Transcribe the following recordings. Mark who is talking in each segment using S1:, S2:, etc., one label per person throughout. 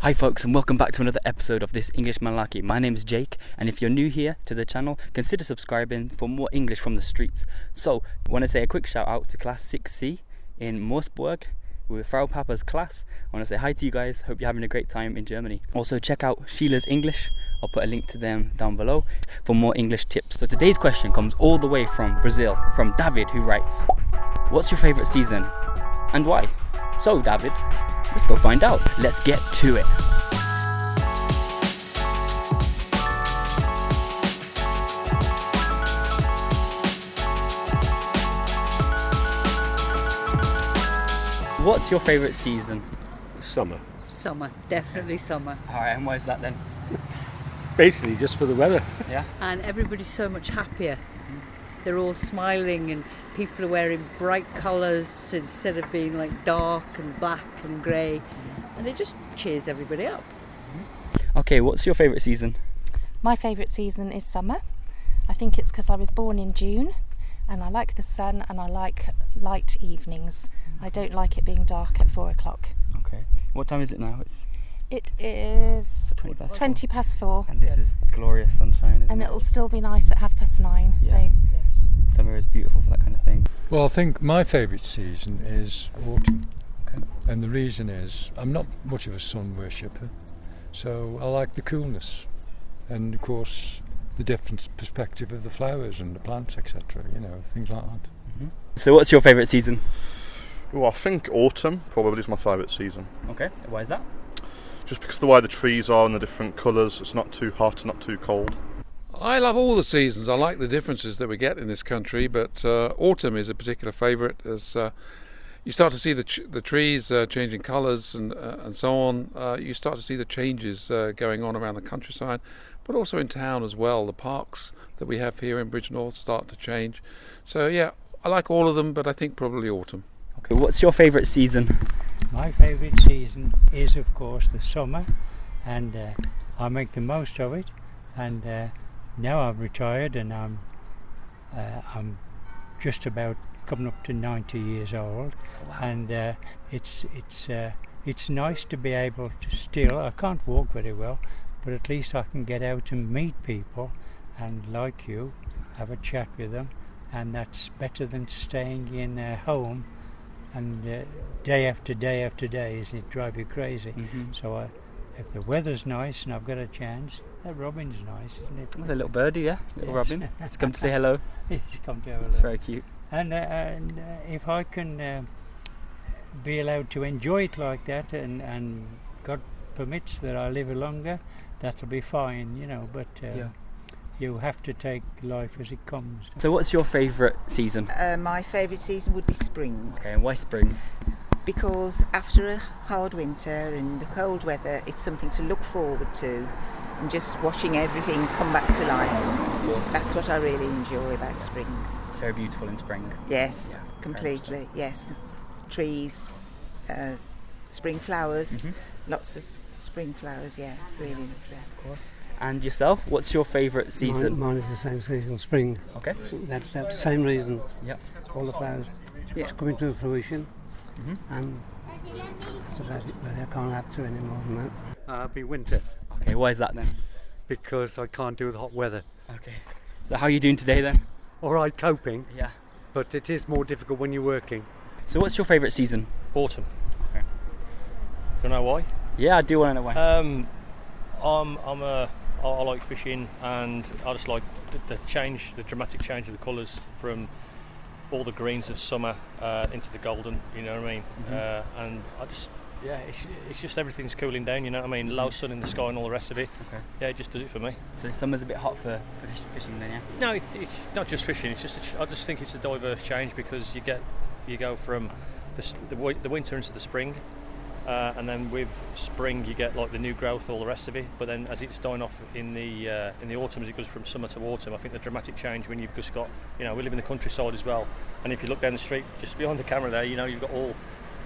S1: Hi folks, and welcome back to another episode of this English Malarkey. My name is Jake, and if you're new here to the channel, consider subscribing for more English from the streets. So, I want to say a quick shout out to class 6C in Moosburg with Frau Papa's class. I want to say hi to you guys, hope you're having a great time in Germany. Also check out Sheila's English, I'll put a link to them down below for more English tips. So today's question comes all the way from Brazil, from David, who writes, what's your favourite season and why? So David, let's go find out. Let's get to it. What's your favourite season?
S2: Summer.
S3: Summer, definitely summer.
S1: Alright, and why is that then?
S2: Basically just for the weather.
S1: Yeah?
S3: And everybody's so much happier. They're all smiling and people are wearing bright colours instead of being like dark and black and grey. And it just cheers everybody up.
S1: Okay, what's your favourite season?
S4: My favourite season is summer. I think it's because I was born in June and I like the sun and I like light evenings. I don't like it being dark at 4 o'clock.
S1: Okay. What time is it now?
S4: It is
S1: 20 past 4.
S4: 4.
S1: And this is glorious sunshine, isn't
S4: And
S1: it?
S4: it'll still be nice at 9:30.
S1: Yeah.
S4: So
S1: Summer is beautiful for that kind of thing.
S2: Well, I think my favourite season is autumn.
S1: Okay.
S2: And the reason is I'm not much of a sun worshipper, so I like the coolness and of course the different perspective of the flowers and the plants, etc. You know, things like that.
S1: So what's your favourite season?
S5: Well, I think autumn probably is my favourite season.
S1: Okay, why is that?
S5: Just because of the way the trees are and the different colours, it's not too hot, not too cold.
S6: I love all the seasons. I like the differences that we get in this country, but autumn is a particular favourite as you start to see the trees changing colours and so on. You start to see the changes going on around the countryside, but also in town as well. The parks that we have here in Bridgnorth start to change. So yeah, I like all of them, but I think probably autumn.
S1: Okay, what's your favourite season?
S7: My favourite season is, of course, the summer, and I make the most of it. And now I'm retired, and I'm just about coming up to 90 years old.
S1: Wow.
S7: And it's nice to be able to still. I can't walk very well, but at least I can get out and meet people, and like you, have a chat with them, and that's better than staying in a home. And day after day after day, isn't it drive you crazy? So if the weather's nice and I've got a chance, that robin's nice, isn't it?
S1: There's a little birdie, yeah? Little
S7: Yes.
S1: robin. It's come to say hello.
S7: He's come to have a
S1: It's
S7: look.
S1: very cute.
S7: And if I can be allowed to enjoy it like that, and God permits that I live longer, that'll be fine, you know. But you have to take life as it comes.
S1: So what's your favourite season?
S8: My favourite season would be spring,
S1: Okay, and why spring?
S8: because after a hard winter and the cold weather, it's something to look forward to, and just watching everything come back to life.
S1: Of course.
S8: That's what I really enjoy about spring.
S1: It's very beautiful in spring.
S8: Yes,
S1: Yeah,
S8: completely. Yes, trees, spring flowers, lots of spring flowers. Yeah, really lovely.
S1: Of course. And yourself, what's your favourite season?
S9: Mine is the same season, spring.
S1: Okay.
S9: That's the same reason.
S1: Yep.
S9: All the flowers
S8: Yeah.
S9: it's coming to fruition, and that's about it. Really, I can't add to any more than that.
S10: It'd be winter,
S1: Okay, why is that then?
S10: because I can't do the hot weather.
S1: Okay. So how are you doing today then?
S10: All right, coping,
S1: Yeah.
S10: but it is more difficult when you're working.
S1: So what's your favourite season?
S11: Autumn.
S1: Okay.
S11: Do you know why?
S1: Yeah, I do want to know why.
S11: I like fishing, and I just like the change, the dramatic change of the colours from all the greens of summer into the golden. You know what I mean? And I just, it's just everything's cooling down. You know what I mean? Low sun in the sky and all the rest of it.
S1: Okay.
S11: Yeah, it just does it for me.
S1: So summer's a bit hot for fishing then, yeah?
S11: No, it's not just fishing. It's just I just think it's a diverse change, because you go from the winter into the spring. And then with spring you get like the new growth, all the rest of it. But then as it's dying off in the autumn, as it goes from summer to autumn, I think the dramatic change when you've just got, you know, we live in the countryside as well. And if you look down the street, just behind the camera there, you know, you've got all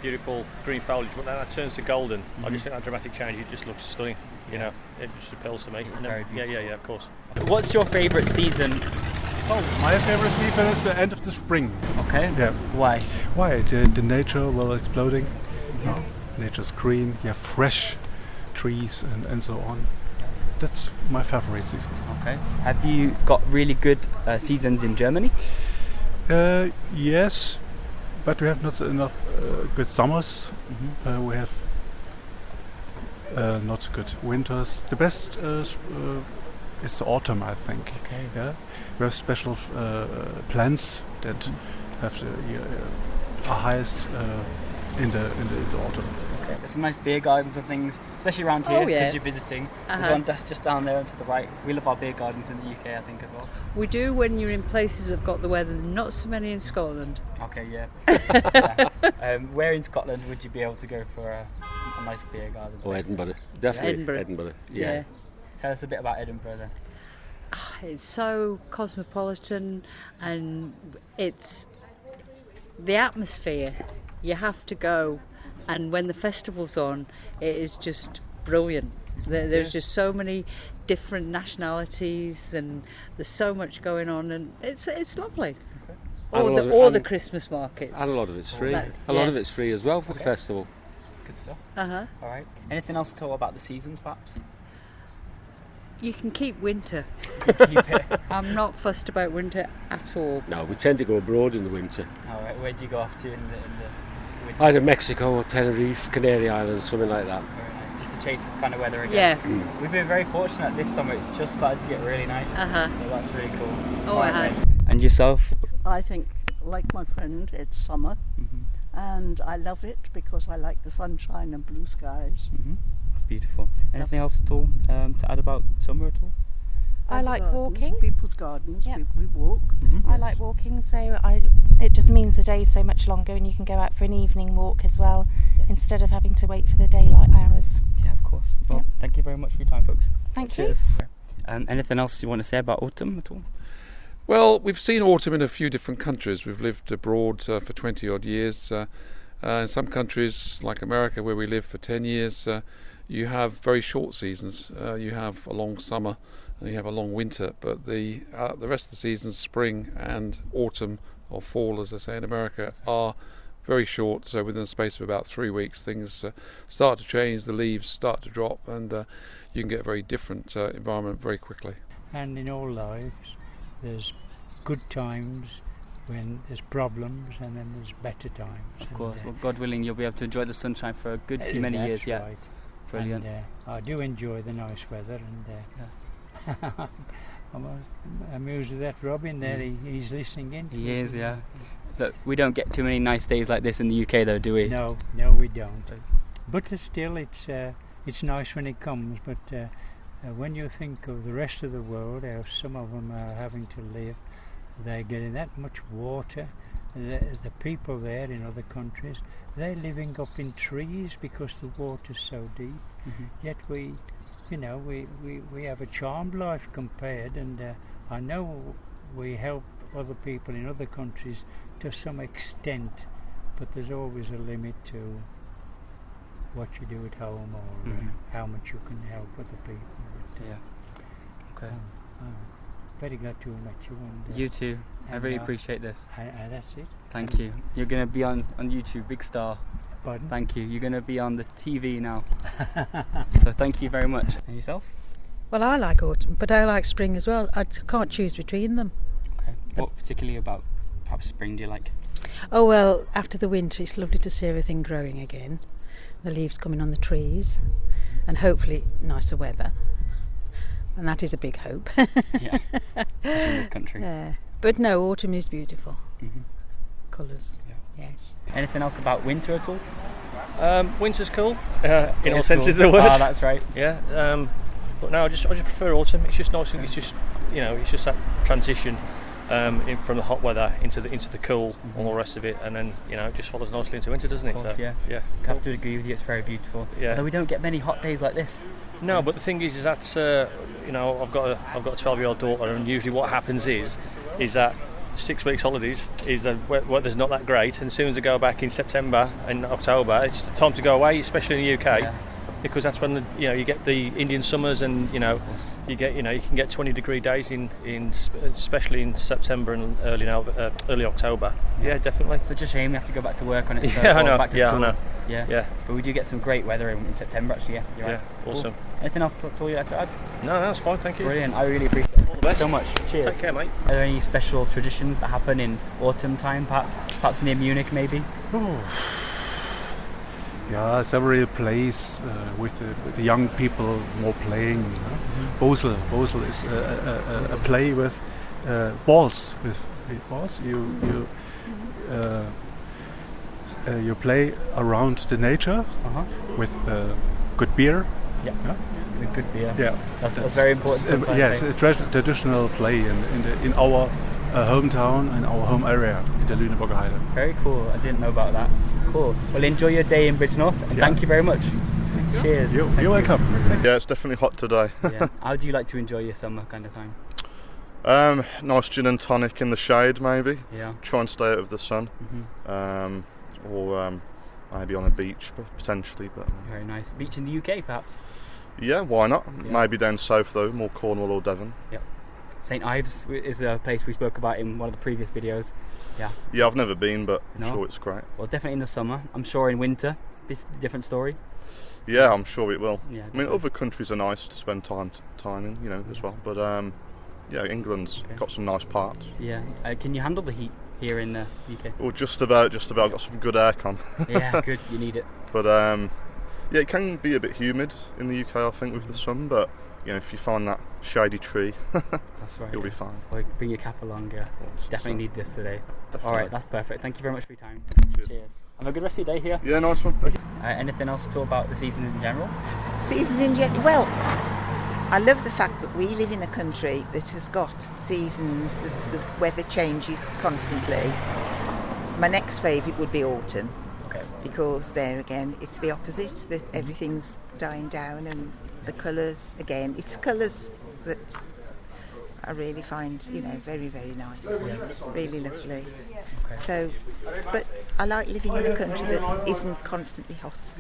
S11: beautiful green foliage, but then that turns to golden. I just think that dramatic change, it just looks stunning. You know, it just appeals to me.
S1: It's very beautiful.
S11: Yeah, of course.
S1: What's your favourite season?
S12: Oh, my favourite season is the end of the spring.
S1: Okay.
S12: Yeah.
S1: Why?
S12: Why? The nature, well, exploding. Nature's green. You have fresh trees and so on. That's my favorite season.
S1: Okay. Have you got really good seasons in Germany?
S12: Yes, but we have not enough good summers.
S1: Mm-hmm.
S12: We have not good winters. The best is the autumn, I think.
S1: Okay.
S12: Yeah, we have special plants that have are highest in the autumn.
S1: Okay. There's some nice beer gardens and things, especially around here because you're visiting. There's one just down there and to the right. We love our beer gardens in the UK, I think, as well.
S3: We do when you're in places that have got the weather, not so many in Scotland.
S1: Okay, yeah. Where in Scotland would you be able to go for a nice beer garden?
S13: Oh, Edinburgh. Definitely
S3: Edinburgh.
S13: Yeah.
S1: Tell us a bit about Edinburgh then.
S3: It's so cosmopolitan, and it's the atmosphere. You have to go, and when the festival's on, it is just brilliant. There's just so many different nationalities, and there's so much going on, and it's lovely. Okay. Or the Christmas markets.
S13: And a lot of it's free. A lot of it's free as well for the festival.
S1: That's good stuff.
S3: All
S1: right. Anything else at all about the seasons, perhaps?
S3: You can keep winter.
S1: Keep it.
S3: I'm not fussed about winter at all.
S13: No, we tend to go abroad in the winter.
S1: All right. Where do you go off to in the winter?
S13: Either Mexico or Tenerife, Canary Islands, something like that.
S1: Very nice. Just to chase this kind of weather again.
S3: Yeah.
S1: We've been very fortunate this summer. It's just started to get really nice. So that's really cool.
S3: Oh, it has.
S1: And yourself?
S14: I think, like my friend, it's summer, and I love it because I like the sunshine and blue skies.
S1: It's beautiful. Anything else at all to add about summer at all?
S4: I like walking.
S14: People's gardens, we walk.
S4: I like walking, so it just means the day is so much longer, and you can go out for an evening walk as well, instead of having to wait for the daylight hours.
S1: Yeah, of course. Well, thank you very much for your time, folks.
S4: Thank
S1: you. Anything else you want to say about autumn at all?
S6: Well, we've seen autumn in a few different countries. We've lived abroad for 20 odd years. In some countries, like America, where we lived for 10 years, you have very short seasons. You have a long summer and you have a long winter, but the rest of the seasons, spring and autumn, or fall as they say in America, are very short. So within the space of about 3 weeks, things start to change, the leaves start to drop, and you can get a very different environment very quickly.
S7: And in all lives, there's good times when there's problems, and then there's better times.
S1: Of course. Well, God willing, you'll be able to enjoy the sunshine for a good few many years. Yeah.
S7: Right.
S1: Brilliant.
S7: And I do enjoy the nice weather, and I'm amused with that Robin there. He's listening in.
S1: He is, yeah. So we don't get too many nice days like this in the UK, though, do we?
S7: No, we don't. But still, it's nice when it comes. But when you think of the rest of the world, how some of them are having to live, they're getting that much water. The people there in other countries, they're living up in trees because the water's so deep. Yet we have a charmed life compared, and I know we help other people in other countries to some extent, but there's always a limit to what you do at home, or how much you can help other people. But,
S1: Okay.
S7: Very glad to have met you. And,
S1: you too. I really appreciate this.
S7: That's it.
S1: Thank you. You're going to be on YouTube, big star.
S7: Pardon?
S1: Thank you. You're going to be on the TV now. So thank you very much. And yourself?
S15: Well, I like autumn, but I like spring as well. I can't choose between them.
S1: Okay. What particularly about perhaps spring do you like?
S15: Oh, well, after the winter, it's lovely to see everything growing again. The leaves coming on the trees, and hopefully nicer weather. And that is a big hope.
S1: Yeah, especially in this country.
S15: Yeah. But no, autumn is beautiful. Colours, yes.
S1: Anything else about winter at all?
S11: Winter's cool, in all senses of the word.
S1: Ah, that's right.
S11: Yeah, but no, I just prefer autumn. It's just nice. It's just it's just that transition from the hot weather into the cool, all the rest of it, and then it just follows nicely into winter, doesn't it?
S1: Of course,
S11: yeah.
S1: I have to agree with you. It's very beautiful.
S11: Yeah.
S1: Although we don't get many hot days like this.
S11: No, but the thing is that I've got a 12-year-old daughter, and usually what happens is that 6 weeks holidays is weather's not that great, and as soon as I go back in September and October, it's the time to go away, especially in the UK, because that's when you get the Indian summers, and you can get 20-degree days in especially in September and early October. Yeah, definitely.
S1: Such a shame we have to go back to work on it.
S11: Yeah, I know.
S1: Back to school.
S11: I know. Yeah.
S1: But we do get some great weather in September actually. Yeah, you're right.
S11: Yeah, awesome.
S1: Cool. Anything else at all you'd like to add?
S11: No, that's fine, thank you.
S1: Brilliant, I really appreciate it.
S11: All the best.
S1: So much. Cheers.
S11: Take care, mate.
S1: Are there any special traditions that happen in autumn time, perhaps near Munich maybe?
S12: Yeah, several plays with the young people more playing. You know? Bosel is a play with balls. With balls, you play around the nature with good beer.
S1: Yeah. Good beer.
S12: Yeah,
S1: that's very important. Sometimes,
S12: yes, a traditional play in our hometown, in our home area, in the Lüneburger Heide.
S1: Very cool. I didn't know about that. Cool. Well, enjoy your day in Bridgnorth, and thank you very much. Cheers.
S12: You're welcome.
S5: Yeah, it's definitely hot today.
S1: Yeah. How do you like to enjoy your summer kind of time?
S5: Nice gin and tonic in the shade, maybe.
S1: Yeah.
S5: Try and stay out of the sun. Or maybe on a beach, potentially. But
S1: very nice. Beach in the UK, perhaps.
S5: Yeah, why not? Yeah. Maybe down south though, more Cornwall or Devon.
S1: Yep. St Ives is a place we spoke about in one of the previous videos. Yeah.
S5: Yeah, I've never been, but I'm sure it's great.
S1: Well, definitely in the summer. I'm sure in winter, it's a different story.
S5: Yeah, I'm sure it will.
S1: Yeah,
S5: I mean, other countries are nice to spend time in, you know, as well. But yeah, England's got some nice parts.
S1: Yeah. Can you handle the heat here in the UK?
S5: Well, just about. I've got some good aircon.
S1: Yeah, good. You need it.
S5: But yeah, it can be a bit humid in the UK, I think, with the sun. But you know, if you find that shady tree,
S1: that's right.
S5: You'll be fine.
S1: Or bring your cap along. Definitely need this today.
S5: Definitely.
S1: All right, that's perfect. Thank you very much for your time. Cheers. Have a good rest of your day here.
S5: Yeah, nice one.
S1: Anything else to talk about the seasons in general?
S8: Seasons in general. Well, I love the fact that we live in a country that has got seasons. The weather changes constantly. My next favourite would be autumn. Because there again, it's the opposite. That everything's dying down, and the colours again. It's colours that I really find, you know, very, very nice, really lovely. So, but I like living in a country that isn't constantly hot.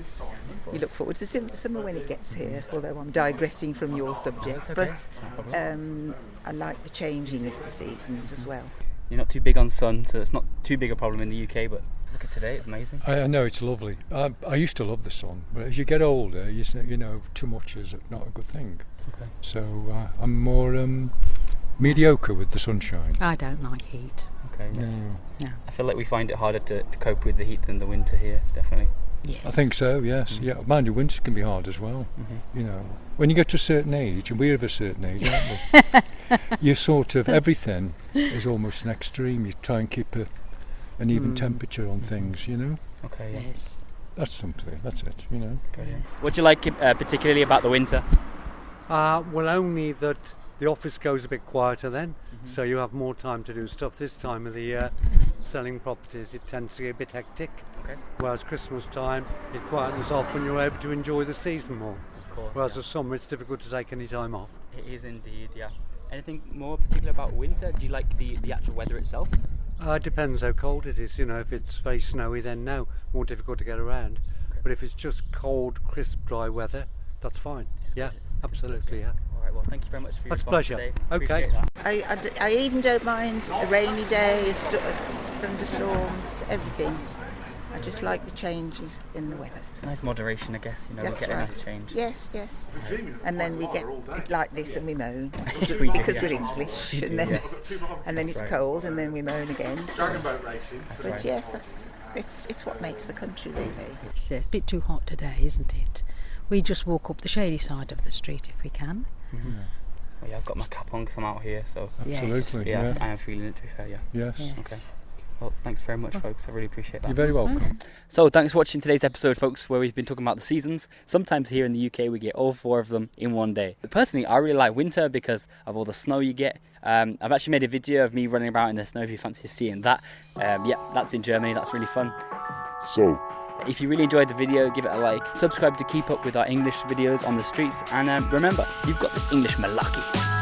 S8: You look forward to summer when it gets here. Although I'm digressing from your subject, but I like the changing of the seasons as well.
S1: You're not too big on sun, so it's not too big a problem in the UK, but look at today, it's amazing.
S2: I know, it's lovely. I used to love the sun, but as you get older, you know, too much is not a good thing.
S1: Okay.
S2: So I'm more mediocre with the sunshine.
S15: I don't like heat.
S1: Okay.
S2: No.
S1: I feel like we find it harder to cope with the heat than the winter here, definitely.
S15: Yes.
S2: I think so, yes. Yeah, mind you, winters can be hard as well. You know, when you get to a certain age, and we're of a certain age, aren't we? You sort of, everything is almost an extreme. You try and keep an even temperature on things, you know?
S1: Okay, yeah.
S15: Yes.
S2: That's something, that's it, you know?
S1: Brilliant. What do you like particularly about the winter?
S10: Well, only that the office goes a bit quieter then, so you have more time to do stuff. This time of the year, selling properties, it tends to get a bit hectic.
S1: Okay.
S10: Whereas Christmas time, it quietens off and you're able to enjoy the season more.
S1: Of course.
S10: Whereas the summer, it's difficult to take any time off.
S1: It is indeed, yeah. Anything more particular about winter? Do you like the actual weather itself?
S10: It depends how cold it is. You know, if it's very snowy, then no, more difficult to get around. Okay. But if it's just cold, crisp, dry weather, that's fine. Yeah, absolutely, yeah.
S1: All right, well, thank you very much for your response today.
S10: Okay.
S8: I even don't mind a rainy day, thunderstorms, everything. I just like the changes in the weather.
S1: It's a nice moderation, I guess. You know,
S8: That's
S1: we're getting
S8: right.
S1: this change.
S8: Yes. And then we get it like this and we moan
S1: We do,
S8: because
S1: yeah.
S8: we're English,
S1: We
S8: and
S1: do,
S8: then
S1: yeah.
S8: and then
S1: That's
S8: it's
S1: right.
S8: cold, and then we moan again. So.
S1: That's
S8: But
S1: right.
S8: yes, it's what makes the country really.
S15: It's a bit too hot today, isn't it? We just walk up the shady side of the street if we can.
S1: Well, yeah, I've got my cap on because I'm out here, so
S2: Absolutely,
S1: yeah,
S2: yeah.
S1: I am feeling it, to be fair, yeah.
S2: Yes.
S1: Okay. Well, thanks very much, folks. I really appreciate that.
S2: You're very welcome.
S1: So, thanks for watching today's episode, folks, where we've been talking about the seasons. Sometimes here in the UK, we get all 4 of them in one day. But personally, I really like winter because of all the snow you get. I've actually made a video of me running about in the snow if you fancy seeing that. Yeah, that's in Germany. That's really fun.
S16: So,
S1: if you really enjoyed the video, give it a like. Subscribe to keep up with our English videos on the streets. And remember, you've got this English Malarkey.